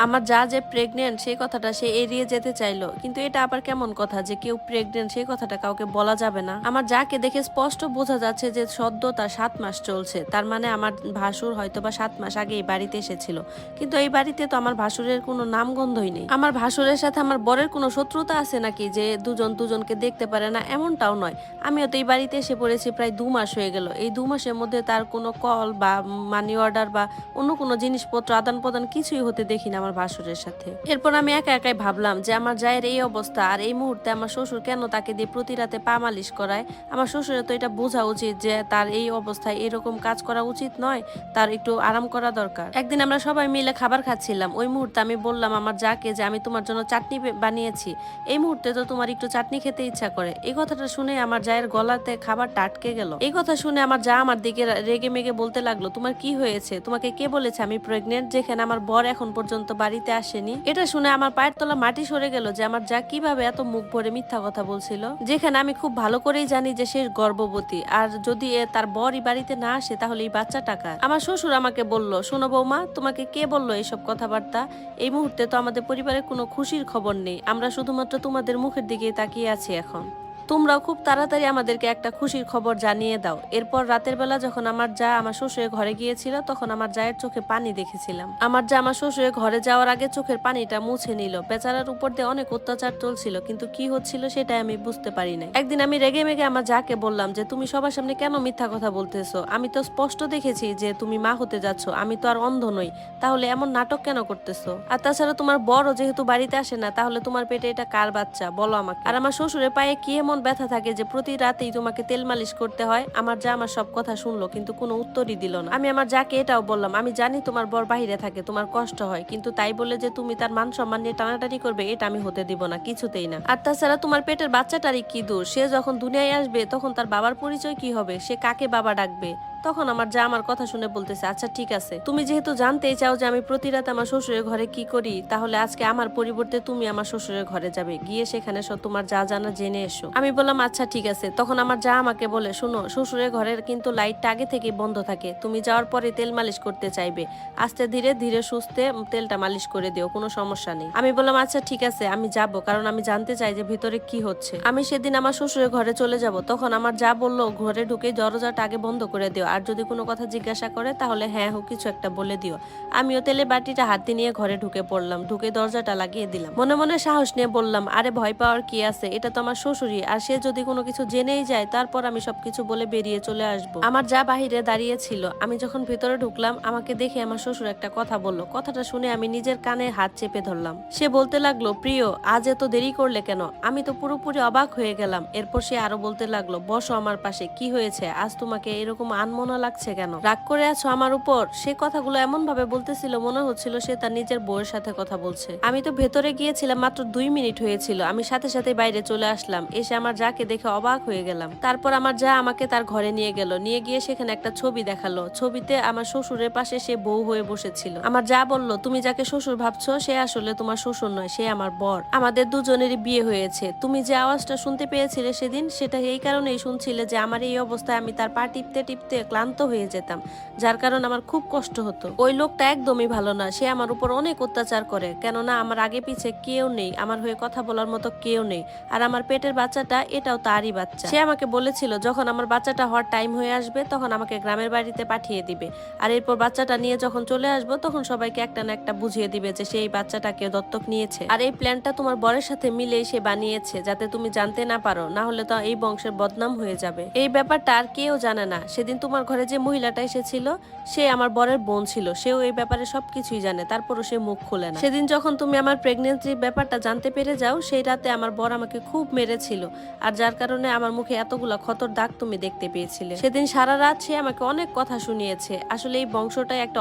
আমার যা যে প্রেগনেন্ট সেই কথাটা সে এড়িয়ে যেতে চাইলো, কিন্তু এটা আবার কেমন কথা যে কেউ প্রেগনেন্ট সেই কথাটা কাউকে বলা যাবে না। আমার যাকে দেখে স্পষ্ট বোঝা যাচ্ছে যে সদ্য তার 7 মাস চলছে, তার মানে আমার ভাসুর হয়তো বা 7 মাস আগে এই বাড়িতে এসেছিল। কিন্তু এই বাড়িতে তো আমার ভাসুরের কোনো নামগন্ধই নেই। আমার ভাসুরের সাথে আমার বরের কোনো শত্রুতা আছে নাকি যে দুজন দুজনকে দেখতে পারে না? এমনটাও নয়। আমিও তো এই বাড়িতে এসে পড়েছি প্রায় 2 মাস হয়ে গেল। এই 2 মাসের মধ্যে তার কোনো কল বা মানি অর্ডার বা অন্য কোনো জিনিসপত্র আদান প্রদান কিছুই হতে দেখি না আমার ভাসুরের সাথে। এরপর আমি একা একাই ভাবলাম যে আমার জায়ের এই অবস্থা আর এই মুহূর্তে আমার শ্বশুর কেন তাকে দিয়ে প্রতি রাতে পা মালিশ করায়। আমার শ্বশুরের তো এটা বোঝা উচিত যে তার এই অবস্থায় এরকম কাজ করা উচিত নয়, তার একটু আরাম করা দরকার। একদিন আমরা সবাই মিলে খাবার খাচ্ছিলাম, ওই মুহূর্তে আমি বললাম আমার যাকে যে আমি তোমার জন্য চাটনি বানিয়েছি, এই মুহূর্তে তো তোমার একটু চাটনি খেতে ইচ্ছা করে। এই কথাটা শুনে আমার জায়ের গলাতে খাবারটা আটকে গেল। এই কথা শুনে আমার যা আমার দিকে রেগে মেগে বলতে লাগলো, তোমার কি হয়েছে? তোমাকে কে বলেছে আমি প্রেগনেন্ট, যেখানে আমার বর এখন পর্যন্ত বাড়িতে আসেনি? এটা শুনে আমার পায়ের তলা মাটি সরে গেল যে আমার যা কিভাবে এত মুখ ভরে মিথ্যা কথা বলছিল, যেখানে আমি খুব ভালো করেই জানি যে সে গর্ভবতী। আর যদি তার বরই বাড়িতে না আসে তাহলে এই বাচ্চা টাকা। আমার শ্বশুর আমাকে বলল, শোনো বৌমা, তোমাকে কে বললো এইসব কথাবার্তা? এই মুহূর্তে তো আমাদের পরিবারের কোনো খুশির খবর নেই, আমরা শুধুমাত্র তোমাদের মুখের দিকে তাকিয়ে আছি এখন। তোমরাও খুব তাড়াতাড়ি আমাদেরকে একটা খুশির খবর জানিয়ে দাও। এরপর রাতের বেলা যখন আমার যা আমার শ্বশুরের ঘরে গিয়েছিল, তখন আমার জায়ের চোখে পানি দেখেছিলাম। আমার যা আমার শ্বশুরের ঘরে যাওয়ার আগে চোখের পানিটা মুছে নিল। বেচারার উপর দিয়ে অনেক অত্যাচার চলছিল, কিন্তু কি হচ্ছিল সেটা আমি বুঝতে পারি নাই। একদিন আমি রেগে মেগে আমার যাকে বললাম যে তুমি সবার সামনে কেন মিথ্যা কথা বলতেছো? আমি তো স্পষ্ট দেখেছি যে তুমি মা হতে যাচ্ছ, আমি তো আর অন্ধ নই, তাহলে এমন নাটক কেন করতেছো? আর তাছাড়া তোমার বড় যেহেতু বাড়িতে আসে না, তাহলে তোমার পেটে এটা কার বাচ্চা বলো আমাকে? আর আমার শ্বশুরের পায়ে কি এমন ব্যথা থাকে যে প্রতি রাতেই তোমাকে তেল মালিশ করতে হয়? আমার যা আমার সব কথা শুনলো, কিন্তু কোনো উত্তরই দিল না। আমি আমার যাকে এটাও বললাম, আমি জানি তোমার বর বাহিরে থাকে, তোমার কষ্ট হয়, কিন্তু তাই বলে যে তুমি তার মান সম্মান নিয়ে টানাটানি করবে, এটা আমি হতে দিব না, কিছুতেই না। আর তাছাড়া তোমার পেটের বাচ্চাটারই কি দোষ? সে যখন দুনিয়ায় আসবে তখন তার বাবার পরিচয় কি হবে? সে কাকে বাবা ডাকবে? তখন আমার যা আমার কথা শুনে বলতেছে, আচ্ছা ঠিক আছে, তুমি যেহেতু জানতেই চাও যে আমি প্রতি রাত আমার শ্বশুরের ঘরে কি করি, তাহলে আজকে আমার পরিবর্তে তুমি আমার শ্বশুরের ঘরে যাবে, গিয়ে সেখানে তোমার যা জানা জেনে এসো। আমি বললাম আচ্ছা ঠিক আছে। তখন আমার যা আমাকে বলে, শোনো, শ্বশুরের ঘরের কিন্তু লাইটটা আগে থেকেই বন্ধ থাকে, তুমি যাওয়ার পরে তেল মালিশ করতে চাইবে, আস্তে ধীরে ধীরে সুস্থে তেলটা মালিশ করে দিও, কোনো সমস্যা নেই। আমি বললাম আচ্ছা ঠিক আছে, আমি যাব, কারণ আমি জানতে চাই যে ভিতরে কি হচ্ছে। আমি সেদিন আমার শ্বশুরের ঘরে চলে যাব, তখন আমার যা বললো, ঘরে ঢুকে দরজাটা আগে বন্ধ করে দিও, আর যদি কোনো কথা জিজ্ঞাসা করে তাহলে হ্যাঁ হোক কিছু একটা বলে দিও। আমিও তেলে বাটিটা হাতে নিয়ে ঘরে ঢুকে পড়লাম, ঢুকে দরজাটা লাগিয়ে দিলাম। মনে মনে সাহস নিয়ে বললাম, আরে ভয় পাওয়ার কি আছে, এটা তো আমার শ্বশুরই, আর সে যদি কোনো কিছু জেনেই যায় তারপর আমি সবকিছু বলে বেরিয়ে চলে আসবো। আমার যা বাহিরে দাঁড়িয়ে ছিল, আমি যখন ভিতরে ঢুকলাম আমাকে দেখে আমার শ্বশুর একটা কথা বললো। কথাটা শুনে আমি নিজের কানে হাত চেপে ধরলাম। সে বলতে লাগলো, প্রিয়, আজ এত দেরি করলে কেন? আমি তো পুরোপুরি অবাক হয়ে গেলাম। এরপর সে আরো বলতে লাগলো, বসো আমার পাশে, কি হয়েছে? আজ তোমাকে এরকম আনমনা লাগছে কেন? রাগ করে আছো আমার উপর? সে কথাগুলো এমন ভাবে বলতেছিল মনে হচ্ছিল সে তার নিজের বউয়ের সাথে কথা বলছে। আমি তো ভেতরে গিয়েছিলাম মাত্র 2 মিনিট হয়েছিল, আমি সাথে সাথে বাইরে চলে আসলাম। এসে আমার যাকে দেখে অবাক হয়ে গেলাম। তারপর আমার যা আমাকে তার ঘরে নিয়ে গেল, নিয়ে গিয়ে সেখানে একটা ছবি দেখালো। ছবিতে আমার শ্বশুরের পাশে সে বউ হয়ে বসেছিল। আমার যা বলল, তুমি যাকে শ্বশুর ভাবছো সে আসলে তোমার শ্বশুর নয়, সে আমার বর। আমাদের দুজনেরই বিয়ে হয়েছে। তুমি যে আওয়াজটা শুনতে পেয়েছিলে সেদিন, সেটা এই কারণেই শুনছিলে যে আমার এই অবস্থায় আমি তার পা টিপতে টিপতে ক্লান্ত হয়ে যেতাম, যার কারণে আমার খুব কষ্ট হতো। ওই লোকটা একদমই ভালো না, সে আমার উপর অনেক অত্যাচার করে, কেননা আমার আগে পিছে কেউ নেই, আমার হয়ে কথা বলার মতো কেউ নেই। আর আমার পেটের বাচ্চাটা এটাও তারই বাচ্চা। সে আমাকে বলেছিল যখন আমার বাচ্চাটা হওয়ার টাইম হয়ে আসবে তখন আমাকে গ্রামের বাড়িতে পাঠিয়ে দিবে, আর এরপর বাচ্চাটা নিয়ে যখন চলে আসবো তখন সবাইকে একটা না একটা বুঝিয়ে দিবে যে সেই বাচ্চাটাকে দত্তক নিয়েছে। আর এই প্ল্যানটা তোমার বরের সাথে মিলেই সে বানিয়েছে, যাতে তুমি জানতে না পারো, না হলে তো এই বংশের বদনাম হয়ে যাবে। এই ব্যাপারটা আর কেউ জানে না। সেদিন তোমার ঘরে যে মহিলাটা এসেছিল সে আমার বরের বোন ছিল, সেও এই ব্যাপারে সবকিছুই জানে, তারপরও সে মুখ খুলে না। সেদিন যখন তুমি আমার প্রেগনেন্সির ব্যাপারটা জানতে পেরে যাও, সেই রাতে আমার বর আমাকে খুব মেরেছিল, আর যার কারণে আমার মুখে এতগুলা ক্ষতর দাগ তুমি দেখতে পেয়েছিলে। সেদিন সারা রাত সে আমাকে অনেক কথা শুনিয়েছে। আসলে এই বংশটাই একটা